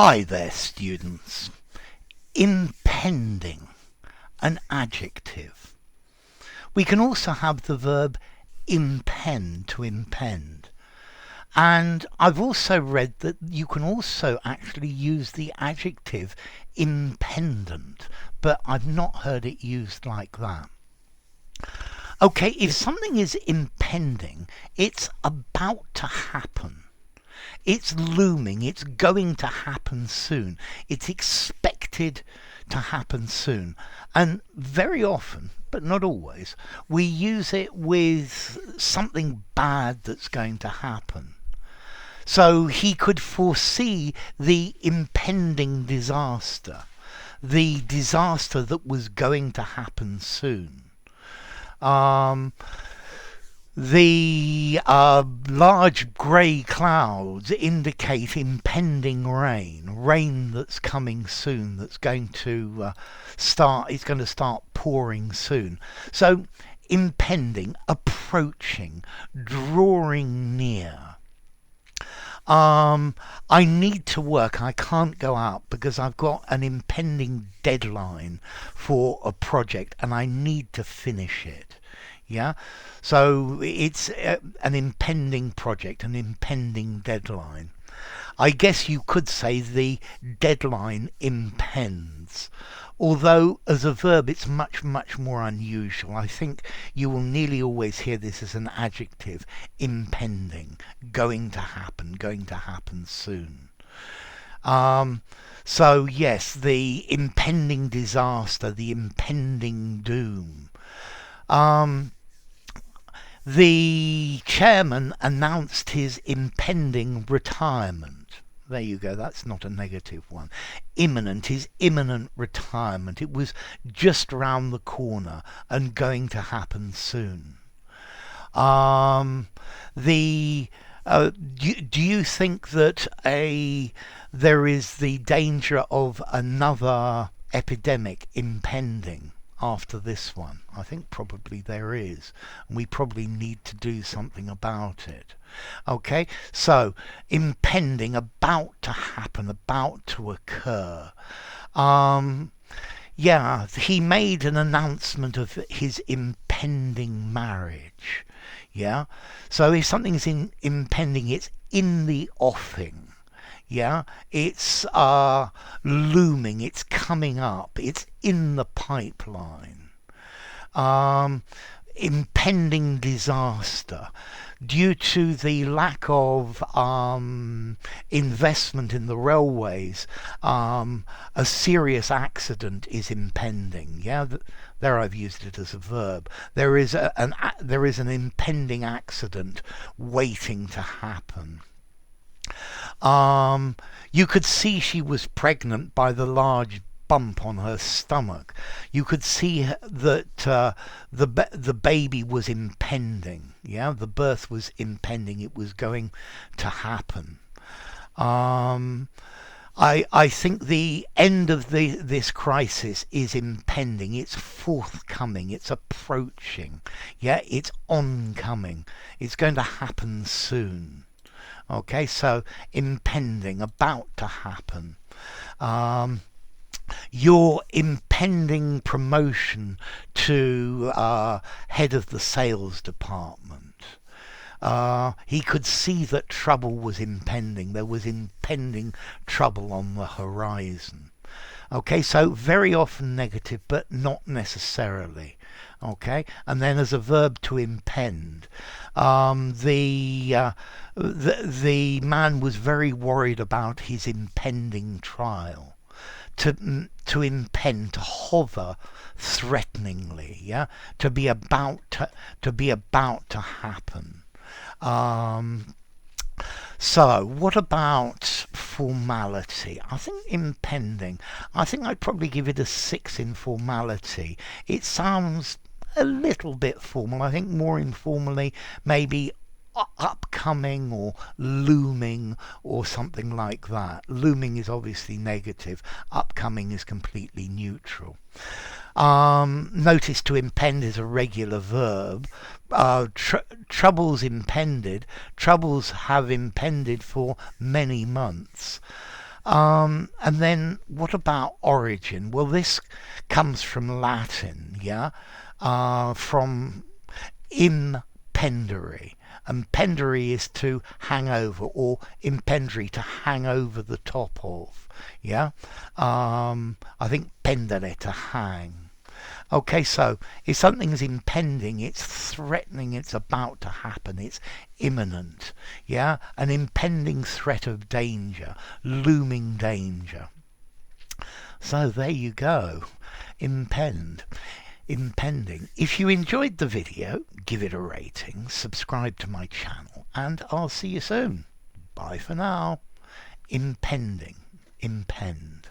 Hi there, students. Impending, an adjective. We can also have the verb impend, to impend. And I've also read that you can also actually use the adjective impendent, but I've not heard it used like that. Okay, if something is impending, it's about to happen. It's looming, it's going to happen soon. It's expected to happen soon. And very often, but not always, we use it with something bad that's going to happen. So he could foresee the impending disaster, the disaster that was going to happen soon. The large grey clouds indicate impending rain that's coming soon, that's going to it's going to start pouring soon. So impending, approaching, drawing near. I need to work. I can't go out because I've got an impending deadline for a project and I need to finish it. Yeah, so it's an impending project, an impending deadline. I guess you could say the deadline impends. Although as a verb it's much, much more unusual. I think you will nearly always hear this as an adjective, impending, going to happen soon. So yes, the impending disaster, the impending doom. The chairman announced his impending retirement. There you go, that's not a negative one. Imminent, his imminent retirement. It was just round the corner and going to happen soon. Do you think that there is the danger of another epidemic impending after this one? I think probably there is, and we probably need to do something about it. Okay, so impending, about to happen, about to occur. Yeah, he made an announcement of his impending marriage. Yeah, so if something's impending, it's in the offing. Yeah, it's looming, it's coming up, it's in the pipeline. Impending disaster due to the lack of investment in the railways. A serious accident is impending. Yeah, there I've used it as a verb. There is an impending accident waiting to happen. You could see she was pregnant by the large bump on her stomach. You could see that the baby was impending. Yeah, the birth was impending. It was going to happen. I think the end of this crisis is impending. It's forthcoming. It's approaching. Yeah, it's oncoming. It's going to happen soon. Okay, so impending, about to happen. Your impending promotion to head of the sales department. He could see that trouble was impending. There was impending trouble on the horizon. Okay, so very often negative, but not necessarily. Okay, and then as a verb, to impend. The man was very worried about his impending trial. To impend, to hover threateningly. Yeah, to be about to happen. So, what about formality? I think impending. I think I'd probably give it a 6 in formality. It sounds a little bit formal. I think more informally, maybe upcoming or looming or something like that. Looming is obviously negative. Upcoming is completely neutral. Notice to impend is a regular verb. Troubles impended. Troubles have impended for many months. And then what about origin? Well, this comes from Latin, yeah, from impendere. And pendere is to hang over, or impendere, to hang over the top of, yeah. I think pendere, to hang. Okay, so if something's impending, it's threatening, it's about to happen, it's imminent, yeah? An impending threat of danger, looming danger. So there you go, impend, impending. If you enjoyed the video, give it a rating, subscribe to my channel, and I'll see you soon. Bye for now. Impending, impend.